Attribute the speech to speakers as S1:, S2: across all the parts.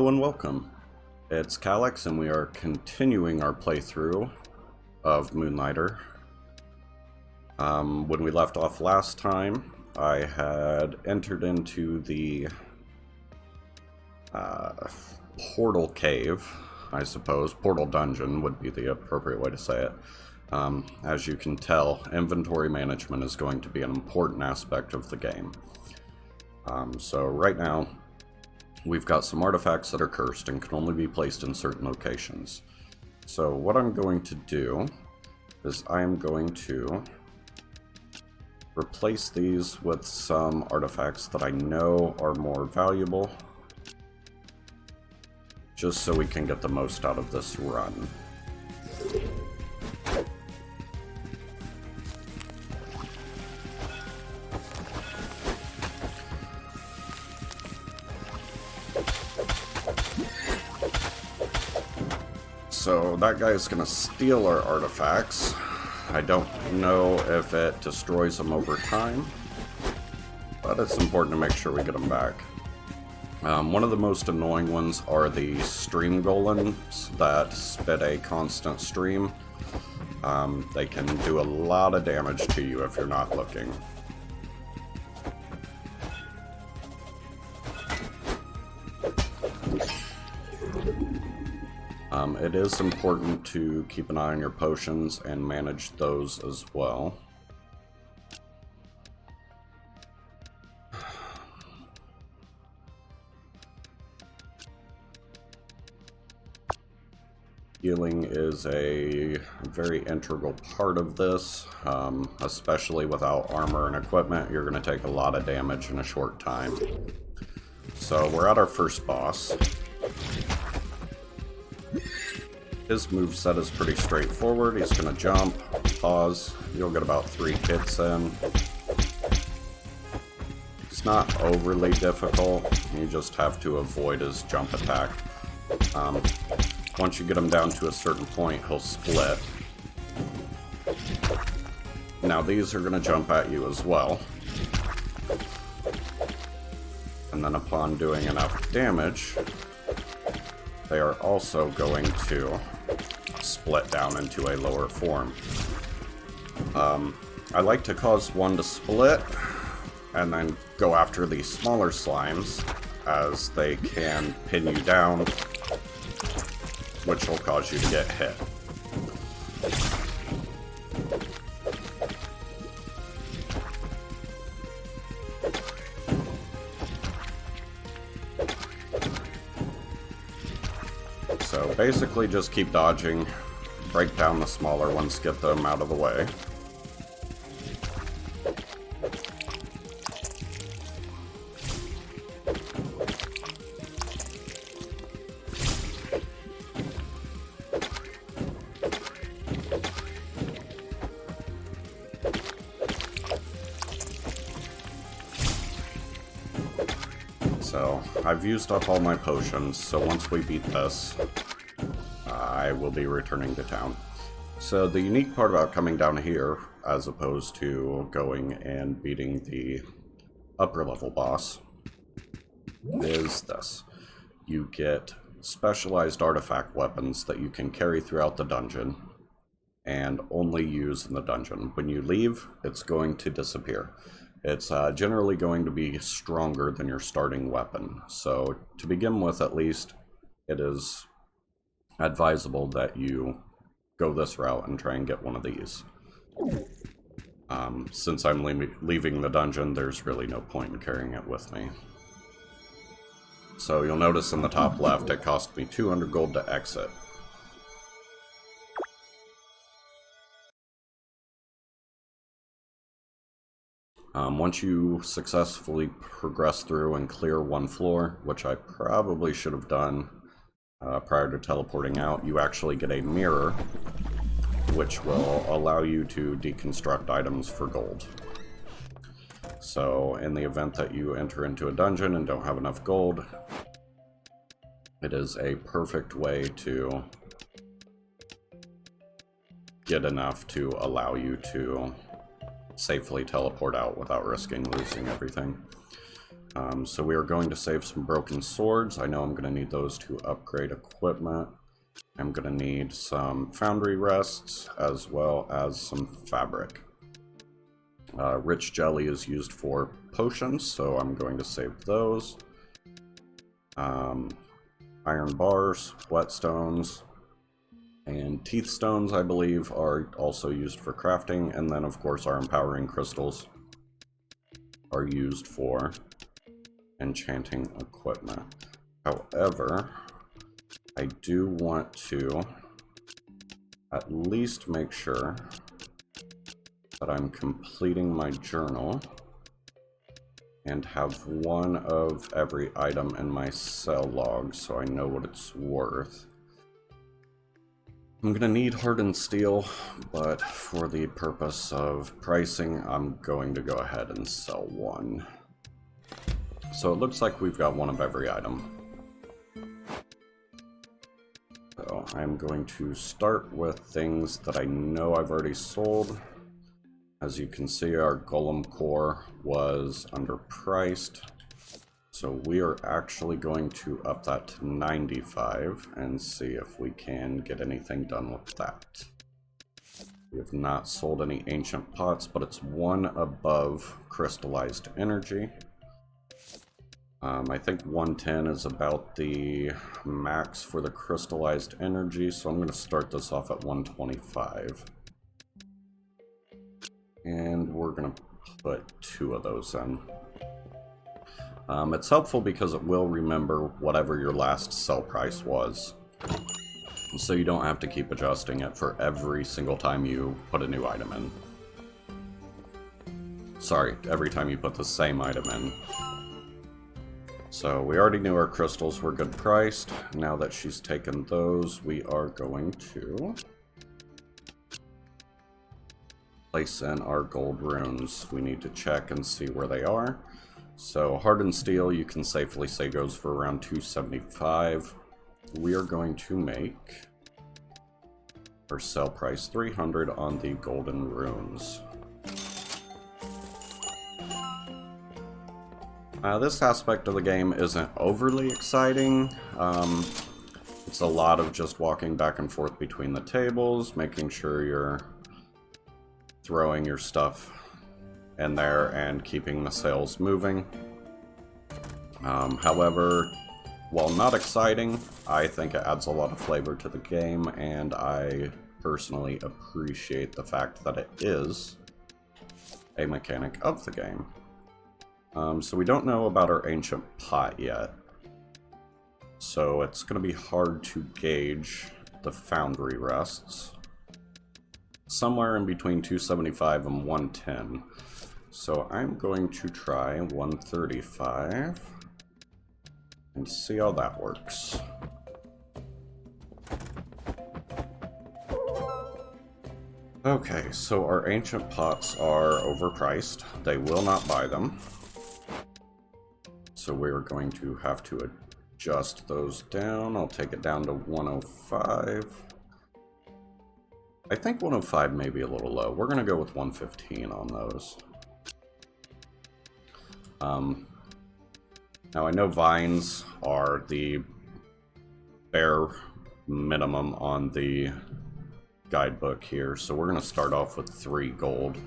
S1: Hello and welcome. It's Calyx and we are continuing our playthrough of Moonlighter. When we left off last time, I had entered into the portal cave, I suppose. Portal dungeon would be the appropriate way to say it. As you can tell, inventory management is going to be an important aspect of the game. So right now, we've got some artifacts that are cursed and can only be placed in certain locations. So what I'm going to do is I am going to replace these with some artifacts that I know are more valuable, just so we can get the most out of this run. So that guy is going to steal our artifacts. I don't know if it destroys them over time, but it's important to make sure we get them back. One of the most annoying ones are the stream golems that spit a constant stream. They can do a lot of damage to you if you're not looking. It is important to keep an eye on your potions and manage those as well. Healing is a very integral part of this, especially without armor and equipment. You're going to take a lot of damage in a short time. So we're at our first boss. His moveset is pretty straightforward. He's going to jump, pause, you'll get about 3 hits in. It's not overly difficult, you just have to avoid his jump attack. Once you get him down to a certain point, he'll split. Now these are going to jump at you as well. And then upon doing enough damage, they are also going to split down into a lower form. I like to cause one to split and then go after the smaller slimes, as they can pin you down, which will cause you to get hit. So basically just keep dodging, break down the smaller ones, get them out of the way. So I've used up all my potions, so once we beat this, I will be returning to town. So the unique part about coming down here, as opposed to going and beating the upper level boss, is this. You get specialized artifact weapons that you can carry throughout the dungeon and only use in the dungeon. When you leave, it's going to disappear. It's generally going to be stronger than your starting weapon. So to begin with, at least, it is advisable that you go this route and try and get one of these. Since I'm leaving the dungeon, there's really no point in carrying it with me. So you'll notice in the top left, it cost me 200 gold to exit. Once you successfully progress through and clear one floor, which I probably should have done prior to teleporting out, you actually get a mirror, which will allow you to deconstruct items for gold. So in the event that you enter into a dungeon and don't have enough gold, it is a perfect way to get enough to allow you to safely teleport out without risking losing everything. So we are going to save some broken swords. I know I'm going to need those to upgrade equipment. I'm going to need some foundry rests as well as some fabric. Rich jelly is used for potions, so I'm going to save those. Iron bars, whetstones, and teeth stones, I believe, are also used for crafting. And then, of course, our empowering crystals are used for enchanting equipment. However, I do want to at least make sure that I'm completing my journal and have one of every item in my sell log so I know what it's worth. I'm gonna need hardened steel, but for the purpose of pricing, I'm going to go ahead and sell one. So it looks like we've got one of every item. So I'm going to start with things that I know I've already sold. As you can see, our golem core was underpriced. So we are actually going to up that to 95 and see if we can get anything done with that. We have not sold any ancient pots, but it's one above crystallized energy. I think 110 is about the max for the crystallized energy, so I'm going to start this off at 125. And we're going to put 2 of those in. It's helpful because it will remember whatever your last sell price was. So you don't have to keep adjusting it for every single time you put a new item in. Sorry, every time you put the same item in. So we already knew our crystals were good priced. Now that she's taken those, we are going to place in our gold runes. We need to check and see where they are. So hardened steel, you can safely say goes for around 275. We are going to make our sell price 300 on the golden runes. This aspect of the game isn't overly exciting. It's a lot of just walking back and forth between the tables, making sure you're throwing your stuff in there and keeping the sales moving. However, while not exciting, I think it adds a lot of flavor to the game, and I personally appreciate the fact that it is a mechanic of the game. So we don't know about our ancient pot yet, so it's going to be hard to gauge the foundry rests. Somewhere in between 275 and 110. So I'm going to try 135 and see how that works. Okay, so our ancient pots are overpriced. They will not buy them. So we're going to have to adjust those down. I'll take it down to 105. I think 105 may be a little low. We're going to go with 115 on those. Now I know vines are the bare minimum on the guidebook here, so we're going to start off with 3 gold.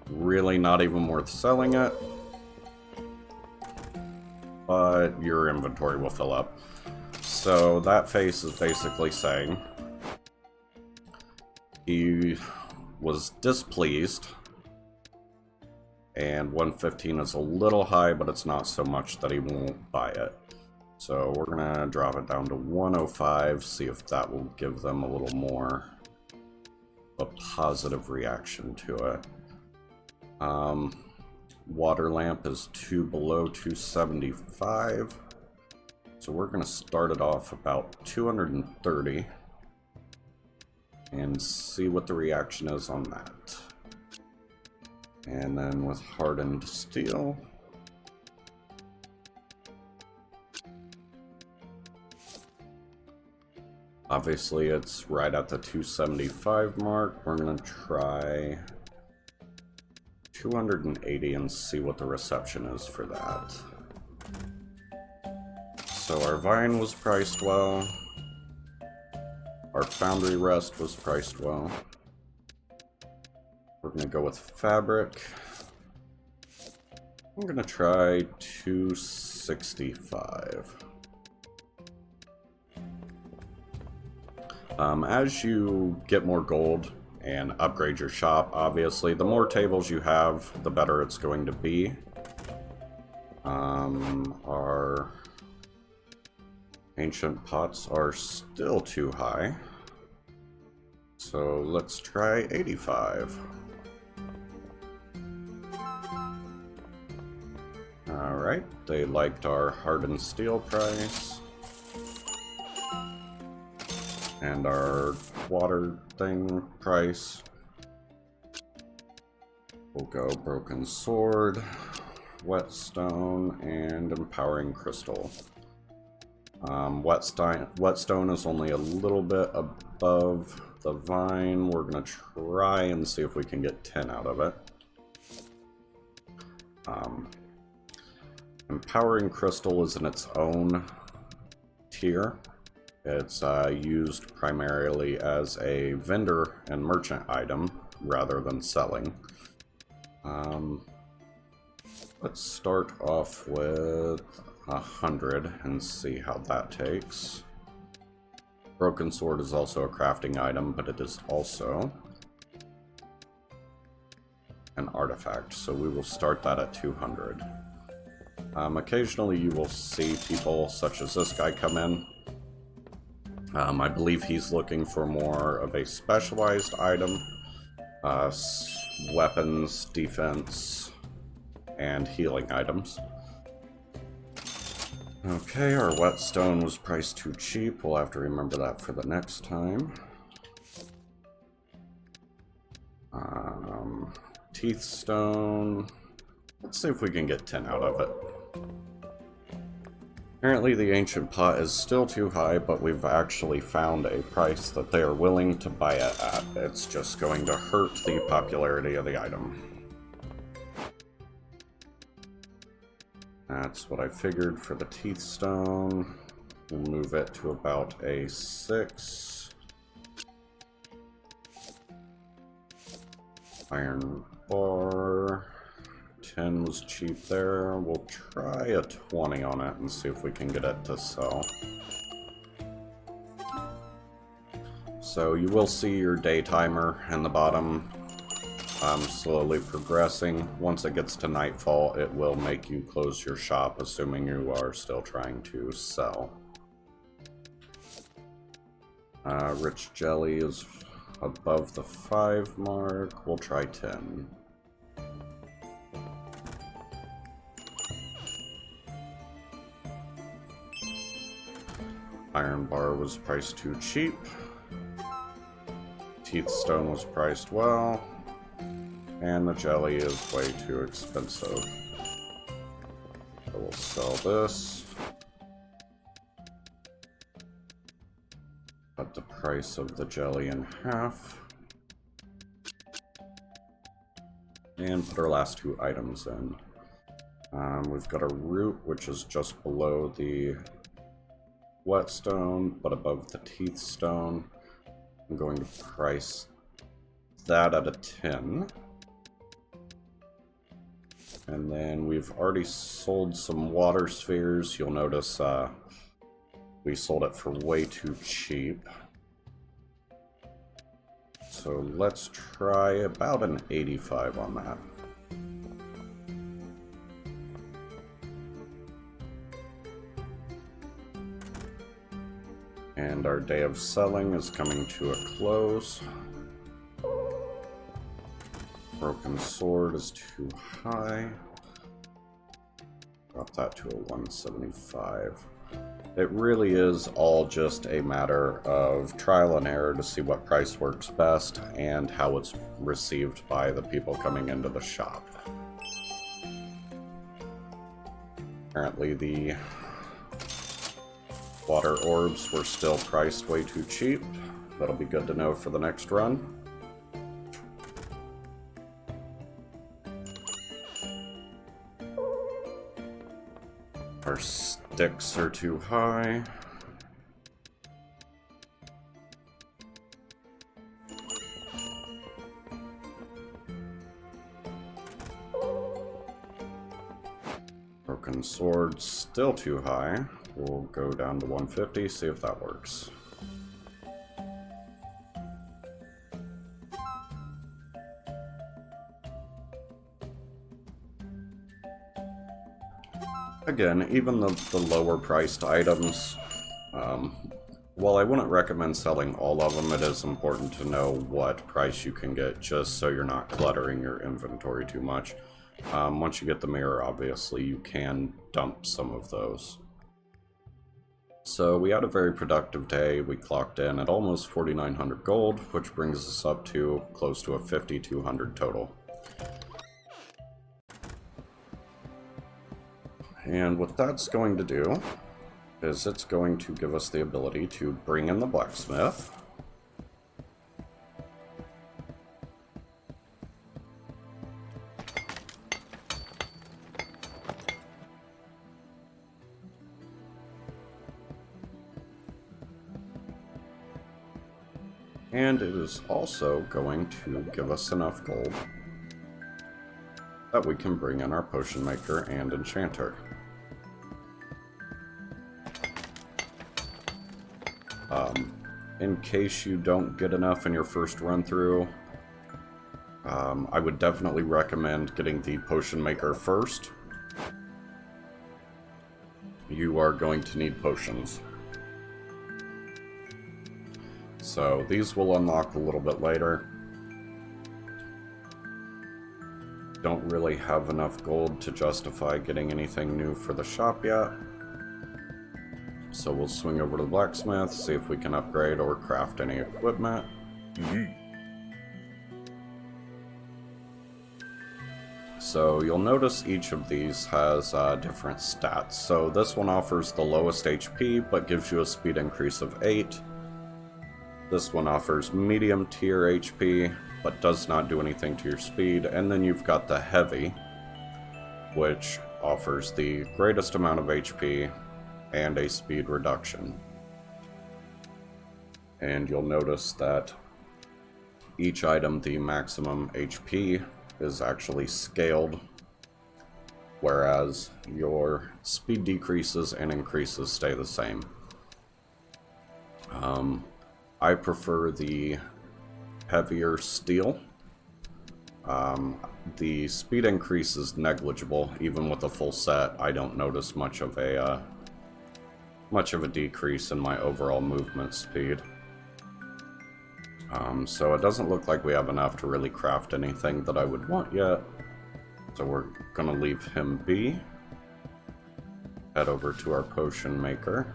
S1: Really not even worth selling it, but your inventory will fill up. So that face is basically saying he was displeased, and 115 is a little high, but it's not so much that he won't buy it. So we're gonna drop it down to 105, see if that will give them a little more a positive reaction to it. Water lamp is below 275, so we're gonna start it off about 230 and see what the reaction is on that. And then with hardened steel, obviously it's right at the 275 mark. We're gonna try 280 and see what the reception is for that. So our vine was priced well. Our foundry rest was priced well. We're going to go with fabric. I'm going to try 265. As you get more gold and upgrade your shop, obviously, the more tables you have, the better it's going to be. Our ancient pots are still too high. So let's try 85. Alright, they liked our hardened steel price. And our water thing price. We'll go broken sword, whetstone, and empowering crystal. Whetstone is only a little bit above the vine. We're gonna try and see if we can get 10 out of it. Empowering crystal is in its own tier. It's used primarily as a vendor and merchant item rather than selling. Let's start off with 100 and see how that takes. Broken sword is also a crafting item, but it is also an artifact, so we will start that at 200. Occasionally you will see people such as this guy come in. I believe he's looking for more of a specialized item, weapons, defense, and healing items. Okay, our whetstone was priced too cheap. We'll have to remember that for the next time. Teeth stone. Let's see if we can get 10 out of it. Apparently the ancient pot is still too high, but we've actually found a price that they are willing to buy it at. It's just going to hurt the popularity of the item. That's what I figured for the teeth stone. We'll move it to about a 6. Iron bar. 10 was cheap there. We'll try a 20 on it and see if we can get it to sell. So you will see your day timer in the bottom slowly progressing. Once it gets to nightfall, it will make you close your shop, assuming you are still trying to sell. Rich jelly is above the 5 mark. We'll try 10. Iron bar was priced too cheap. Teeth stone was priced well. And the jelly is way too expensive. So we'll sell this. Cut the price of the jelly in half. And put our last 2 items in. We've got a root, which is just below the whetstone, but above the teeth stone. I'm going to price that at a 10. And then we've already sold some water spheres. You'll notice we sold it for way too cheap. So let's try about an 85 on that. And our day of selling is coming to a close. Broken sword is too high. Drop that to a 175. It really is all just a matter of trial and error to see what price works best and how it's received by the people coming into the shop. Apparently the water orbs were still priced way too cheap. That'll be good to know for the next run. Our sticks are too high. Broken sword still too high. We'll go down to 150, see if that works. Again, even the lower priced items, while I wouldn't recommend selling all of them, it is important to know what price you can get just so you're not cluttering your inventory too much. Once you get the mirror, obviously, you can dump some of those. So we had a very productive day. We clocked in at almost 4,900 gold, which brings us up to close to a 5,200 total. And what that's going to do is it's going to give us the ability to bring in the blacksmith. And it is also going to give us enough gold that we can bring in our potion maker and enchanter. In case you don't get enough in your first run through, I would definitely recommend getting the potion maker first. You are going to need potions. So these will unlock a little bit later. Don't really have enough gold to justify getting anything new for the shop yet. So we'll swing over to the blacksmith, see if we can upgrade or craft any equipment. So you'll notice each of these has different stats. So this one offers the lowest HP, but gives you a speed increase of 8. This one offers medium tier HP, but does not do anything to your speed. And then you've got the heavy, which offers the greatest amount of HP and a speed reduction. And you'll notice that each item, the maximum HP is actually scaled, whereas your speed decreases and increases stay the same. I prefer the heavier steel. The speed increase is negligible. Even with a full set, I don't notice much of a decrease in my overall movement speed. So it doesn't look like we have enough to really craft anything that I would want yet. So we're gonna leave him be. Head over to our potion maker.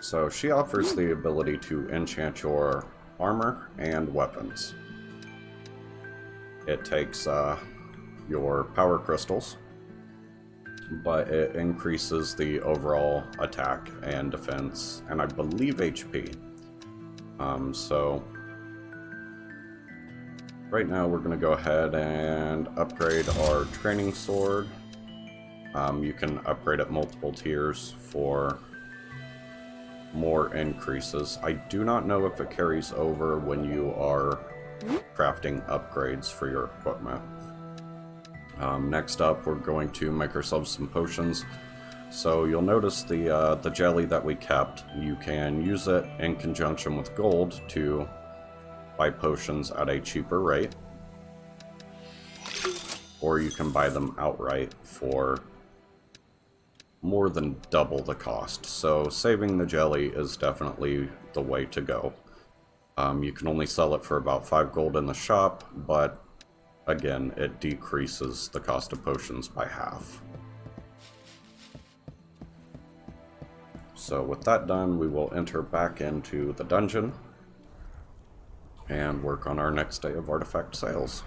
S1: So she offers the ability to enchant your armor and weapons. It takes your power crystals, but it increases the overall attack and defense, and I believe HP. So right now we're going to go ahead and upgrade our training sword. You can upgrade at multiple tiers for more increases. I do not know if it carries over when you are crafting upgrades for your equipment. Next up, we're going to make ourselves some potions. So you'll notice the jelly that we kept. You can use it in conjunction with gold to buy potions at a cheaper rate, or you can buy them outright for more than double the cost. So saving the jelly is definitely the way to go. You can only sell it for about 5 gold in the shop, but again, it decreases the cost of potions by half. So with that done, we will enter back into the dungeon and work on our next day of artifact sales.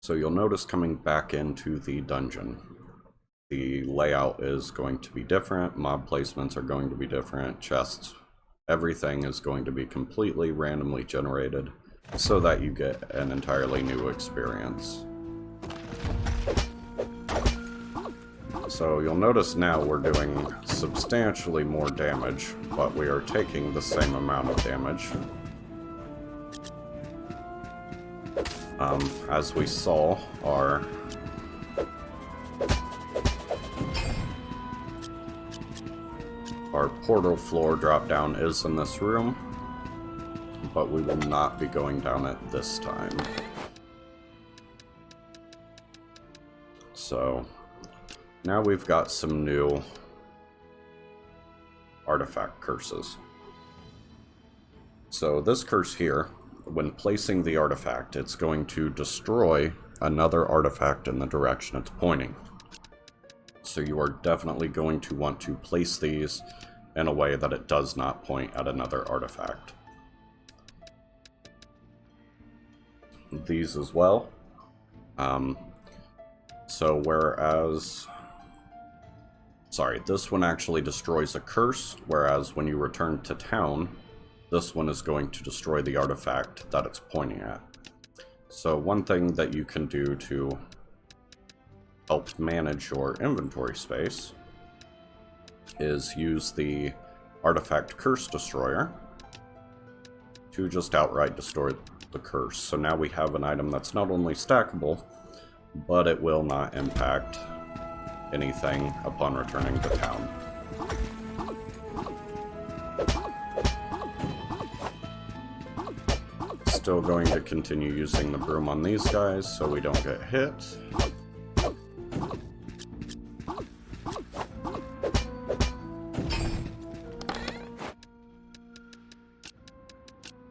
S1: So you'll notice coming back into the dungeon, layout is going to be different, mob placements are going to be different, chests, everything is going to be completely randomly generated so that you get an entirely new experience. So you'll notice now we're doing substantially more damage, but we are taking the same amount of damage. As we saw, our portal floor drop down is in this room, but we will not be going down it this time. So now we've got some new artifact curses. So this curse here, when placing the artifact, it's going to destroy another artifact in the direction it's pointing. So you are definitely going to want to place these in a way that it does not point at another artifact. These as well. So whereas... Sorry, this one actually destroys a curse, whereas when you return to town, this one is going to destroy the artifact that it's pointing at. So one thing that you can do to help manage your inventory space is use the artifact curse destroyer to just outright destroy the curse. So now we have an item that's not only stackable, but it will not impact anything upon returning to town. Still going to continue using the broom on these guys so we don't get hit.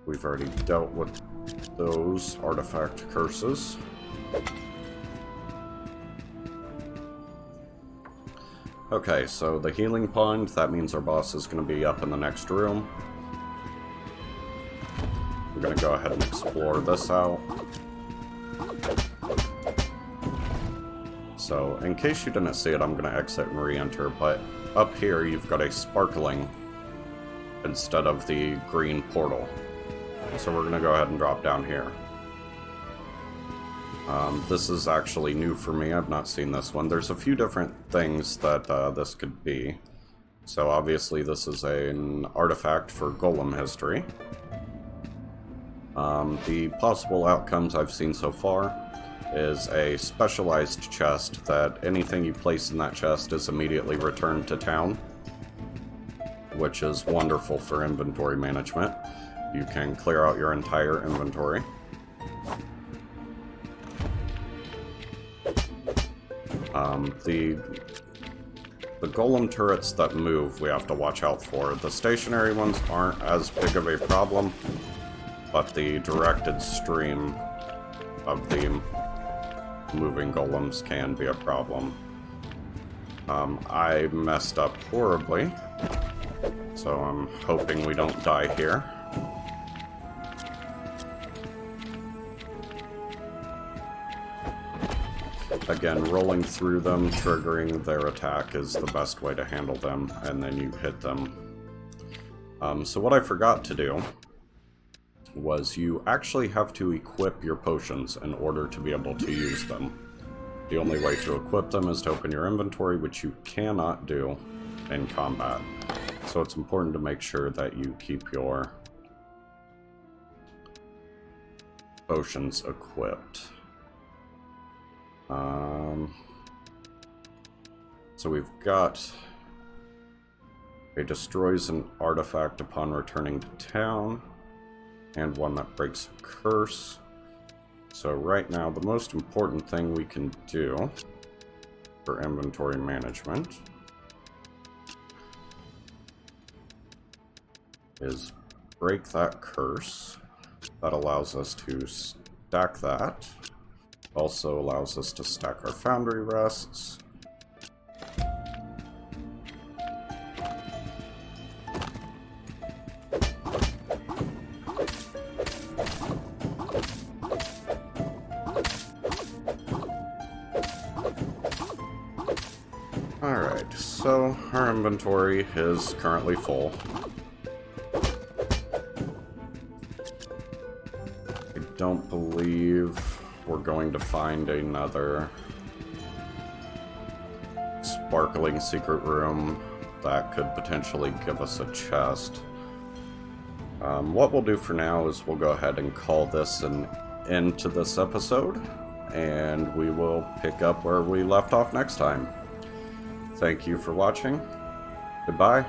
S1: We've already dealt with those artifact curses. Okay, so the healing pond, that means our boss is going to be up in the next room. I'm going to go ahead and explore this out. So, in case you didn't see it, I'm going to exit and re-enter, but up here you've got a sparkling instead of the green portal. So we're going to go ahead and drop down here. This is actually new for me. I've not seen this one. There's a few different things that this could be. So obviously this is an artifact for golem history. The possible outcomes I've seen so far is a specialized chest that anything you place in that chest is immediately returned to town, which is wonderful for inventory management. You can clear out your entire inventory. The golem turrets that move we have to watch out for. The stationary ones aren't as big of a problem, but the directed stream of the moving golems can be a problem. I messed up horribly, so I'm hoping we don't die here. Again, rolling through them, triggering their attack is the best way to handle them, and then you hit them. So what I forgot to do was you actually have to equip your potions in order to be able to use them. The only way to equip them is to open your inventory, which you cannot do in combat. So it's important to make sure that you keep your potions equipped. So we've got it destroys an artifact upon returning to town, and one that breaks a curse. So right now the most important thing we can do for inventory management is break that curse. That allows us to stack that. Also allows us to stack our foundry rests. Alright, so our inventory is currently full. I don't believe we're going to find another sparkling secret room that could potentially give us a chest. What we'll do for now is we'll go ahead and call this an end to this episode, and we will pick up where we left off next time. Thank you for watching. Goodbye.